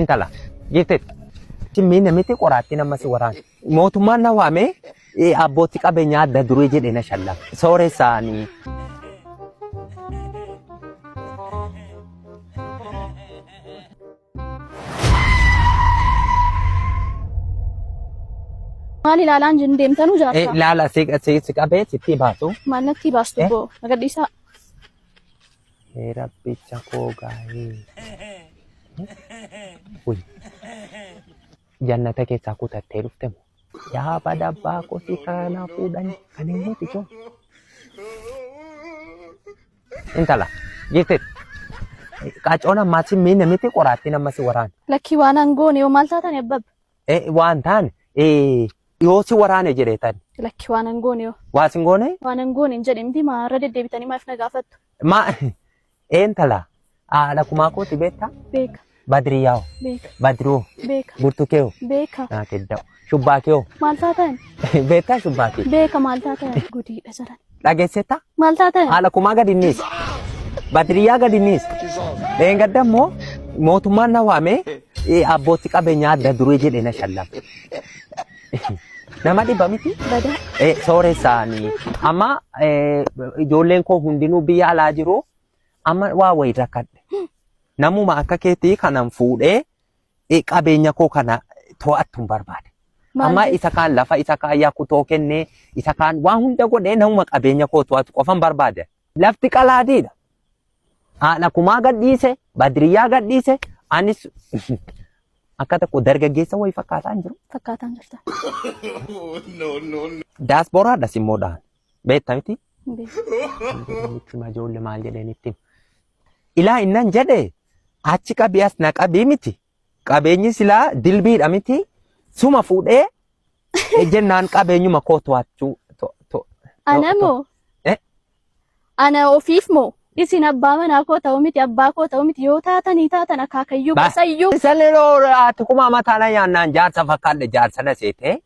intala geette timmiin miti qoraattiin ammas waraan mootummaan na waame abbootii qabeenyaa adda duree jedhee na shallaa sooreessaanii maal ilaalaan jiru deemtanu jaarsa ilaala si qabee sitti baasu maalnatti baastu boo agadhiisaa rabbicha koo gaa'ee uy jannata keessaa kutattee dhufte moo yaa badabbaa kosi kana fuudhan kan hin muti joo intala geette qaacoon ammaasi miina miti qoraattiin ammas waraan lakkii waan angoone yoo maal taatan ebbab waan taan yoo si waraane jedheetan lakkii waan angoone yoo waa singoone waan angoone hin jedhimti maarra deddeebitanii maaf na gaafattu ma entala lakumaa kooti beektaa beeka badriyaao beeka badroo beeka burtukeeo beeka teddao shubbaakeeo maal taatan beektaa shubbaakee beeka maal taatan gudiidha saran dhageessetta maal taatan lakumaa gadinniis badriyaa gadinniis dheengadda immoo mootummaan na waame abbootii qabeenyaa adda duree jedhee na shallaa nama dhibba miti bada sooreessaanii amma ijoolleen koo hundinuu biyya alaa jiru amma waa wayii rakkadhe namuma akka keetii kanan fuudhee qabeenya koo kana to'attuun barbaade amma isa kaan lafa isa kaan yakkutoo kennee isa kaan waan hunda godhee namuma qabeenya koo to'atu qofan barbaade lafti qalaadiidha lakumaa gadhiise badriyyaa gadhiise anis akka tokko dargaggeessa wayii fakkaataan jiru. Fakkaataan jirta. Daasporaadhas immoo dhaan beektaa miti. Beeka. Ijoollee maal jedhanitti. Ilaa innan jedhe achi qabii as na qabii miti. Qabeenyi silaa dilbiidha miti. Suma fuudhee jennaan qabeenyuma koo to'achuu. Ana moo? Ana ofiif moo? Isin abbaa manaa koo ta'u miti abbaa koo ta'u miti yoo taatanii taatan akaakayyuu gosayyuu. Isallee ati kuma mataana yaannaan jaarsa fakkaadhe jaarsa na seete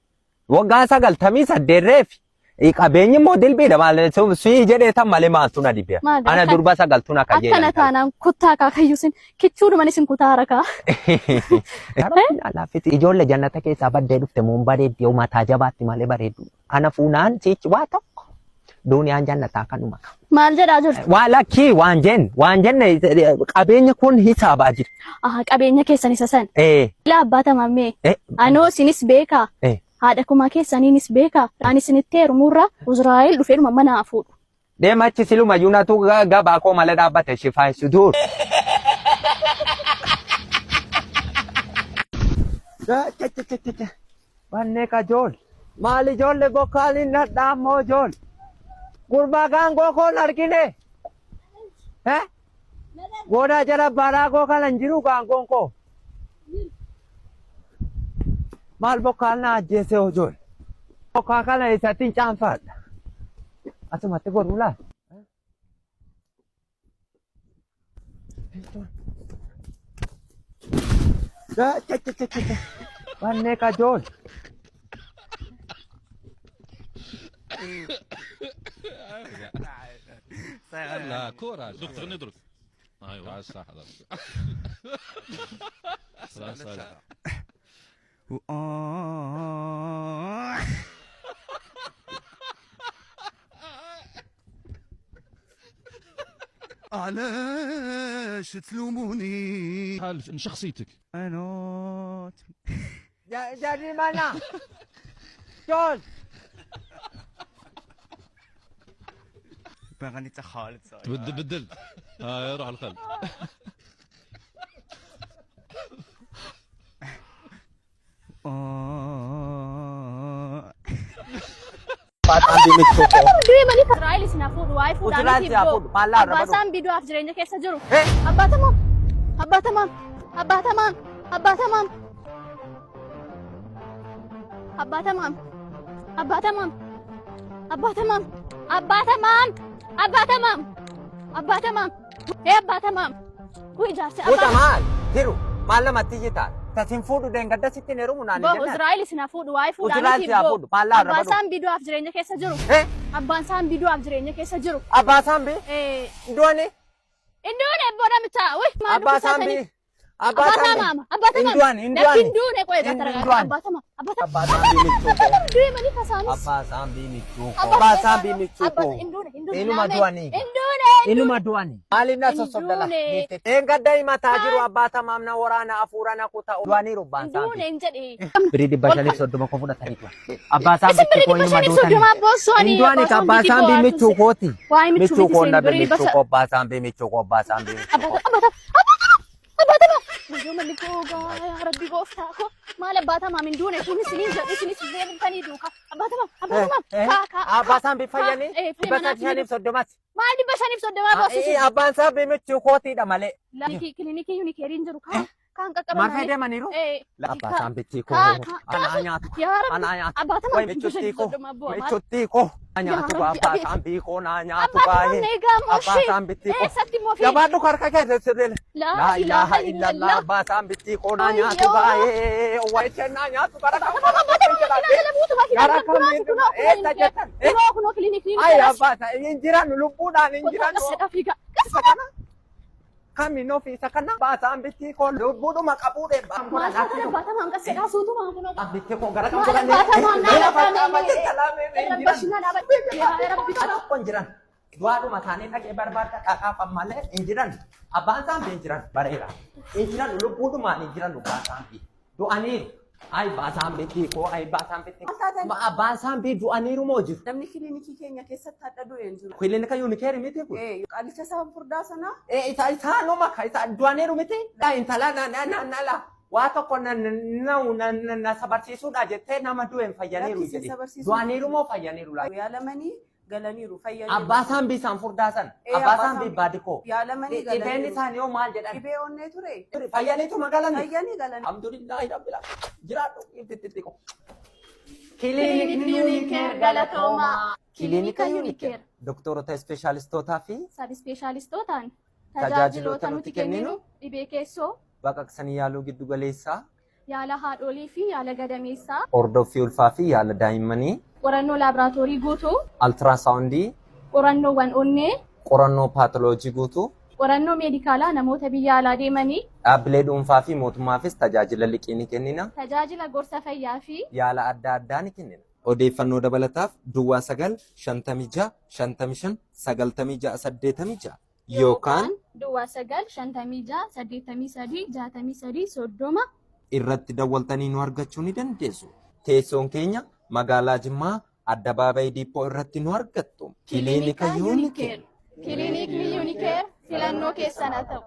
waggaa 98 qabeenyi immoo dilbiidha maal sii jedheetan malee maaltu na dhibe ana durba 9 na kayyee. Akkana taanaan kuttaa akaakayyuu sin kichuudhuman isin kutaa rakaa. Ijoollee jannata keessaa baddee dhufte muun bareeddi yoo mataa jabaatti malee bareeddu ana fuunaan siichi waa tokko. Duuniyaan jannataa kanuma. Maal jedhaa jirtu? Waa lakkii waan jenne qabeenya kun hisaabaa jira. Qabeenya keessan isa san. Ilaa abbaata mammee. Anoo isinis beekaa. Haadha kumaa keessaniinis beekaa. Ani isinitti heerumuurraa Uzraa'el dhufeeruma mana fuudhu. Deema achi siluma yuunatu gabaa koo malee dhaabbate shifaayisu dur. Wannee kajool. Maali ijoollee bokkaaliin nadhaa ammoo ijoollee. Gurbaa gaangoo koon argine. Goda jala baraa koo kanan jiru gaangoon koo. Maal bokkaan na ajjeese ijoollee. Bokkaa kana isatti hin caanfadha. Asumatti godhu laa. Wannee kajool. لا كورة دكتور ندرك ايوه صح علاش تلوموني حال شخصيتك انا جاري مانا جول باغي تخالد صاير بدل هاي روح الخلف Israa'el isin hafuudhu waa'ee fuudhaan itti abbasaan bidu'aaf jireenya keessa jiru. Abbaatamaam abbaatamaam abbaatamaam abbaatamaam abbaatamaam abbaatamaam abbaatamaam abbaatamaam abbaatamaam abbaatamaam abbaatamaam kuyi jaarsi abbaatamaam jiru maal lamatti jitaa tasin fuudhu deengadda sitti neerumu naan jenna. Israa'el isin hafuudhu waa'ee fuudhaan itti abbasaan bidu'aaf jireenya keessa jiru. Abbasaan bidu'aaf jireenya keessa jiru. Abbasaan bi? Iddooni? Iddooni ebboodha mitaa. Abbasaan bi? Abbata mama. Hinduune koye gatara. Abbata mama. Hinduune mani kasaanis. Abbasaan bimichuuko. Inuma du'anii. Inuma du'anii. Maalina sosobdala. Eengadda himataa jiru abbata maamna waraana afuurana kutaa du'anii rubbaan saambi. Hinduune hin jedhee. Birii 530 ko fudhatanii turan. Abbasaan bimichuuko inuma du'anii. Hinduuni abbasaan bimichuukooti. Michuuko na bimichuuko abbasaan bimichuuko abbasaan bimichuuko. Biyyo malikoo gaa rabbi gooftaa ko maal abbata maam hinduune kunis deemtanii duuka abbata maam Abbasaan bifayyanii 530 maal 530 boosisi abbasaan bimichuukootiidha malee. Kilinikii yuunikeeriin jiru kaan qaqqaban Maal fayyadamaniiru? Abbasaan bittiikoo anaa nyaatu. Anaa nyaatu. Way michuttiikoo. Michuttiikoo. Nyaatu abbasaan biikoo naa nyaatu baay'ee. Abbasaan bittiikoo. Jabaadhu harka keessatti. Laa ilaaha illallah abbasaan bittiikoo naa nyaatu baay'ee. Way kennaa nyaatu gara eessa jettan? Ay abbasa hin jiran lubbuudhaan hin jiran. Kami no fi sakana abbasaan bittiikoo lubbuudhuma qabuudhe. Abbata maam qaseedhaa suutumaa kunoo. Bittiikoo gara kan godhan jiran. Du'aadhuma isaanii dhaqee barbaadda dhaqaafan malee hin jiran. Abbaan isaan jiran bareera. Hin jiran lubbuudhumaan hin jiran abbaan isaan du'aniiru. Ay baasaan bittiikoo ay baasaan bittiikoo. Abbaan isaan du'aniiru moo jiru? Namni kilinikii keenya keessatti hadha du'een jiru. Kilinika yuunikeeri miti kun? Qaalicha isaan furdaa sanaa. Isaanuma du'aniiru miti? Intala nala. Waa tokko na sabarsiisuudha jettee nama du'een fayyaniiru jedhe. Du'aniiru moo fayyaniiru laa? Yaalamanii galaniiru fayyaniiru. Abbasaan bisaan furdaa san. Abbasaan baadikoo. Yaalamanii galaniiru. Dhibeen isaanii hoo maal jedhan? Dhibee onnee ture. Fayyaniitu magalan. Fayyanii galan. Alhamdulillahi rabbil jiraadhu itti Kilinikni yuunikeer galatoomaa. Kilinika yuunikeer. Doktorota ispeeshaalistootaa fi Sabi ispeeshaalistootaan tajaajiloota nuti kenninu dhibee keessoo baqaqsanii yaaluu giddu galeessaa. yaala haadholii fi yaala gadameessaa Hordoffii ulfaa fi yaala daa'immanii. qorannoo laaboraatoorii guutuu Altiraasaawundii. qorannoowwan onnee Qorannoo paatoloojii guutuu. qorannoo meedikaalaa namoota biyya alaa deemanii Dhaabbilee dhuunfaa fi mootummaafis tajaajila liqii ni kennina. tajaajila gorsa fayyaa fi Yaala adda addaa ni kennina. Odeeffannoo dabalataaf Duwwaa 956 55 96 86 yookaan Duwwaa 956 83 63 30 irratti dawwaltanii nu argachuu ni dandeessu. Teessoon keenya magaalaa Jimmaa Addabaabayii Diippoo irratti nu argattu. Kiliinika Yuunikeer. Kilinikni yuunikeer filannoo keessan haa ta'u.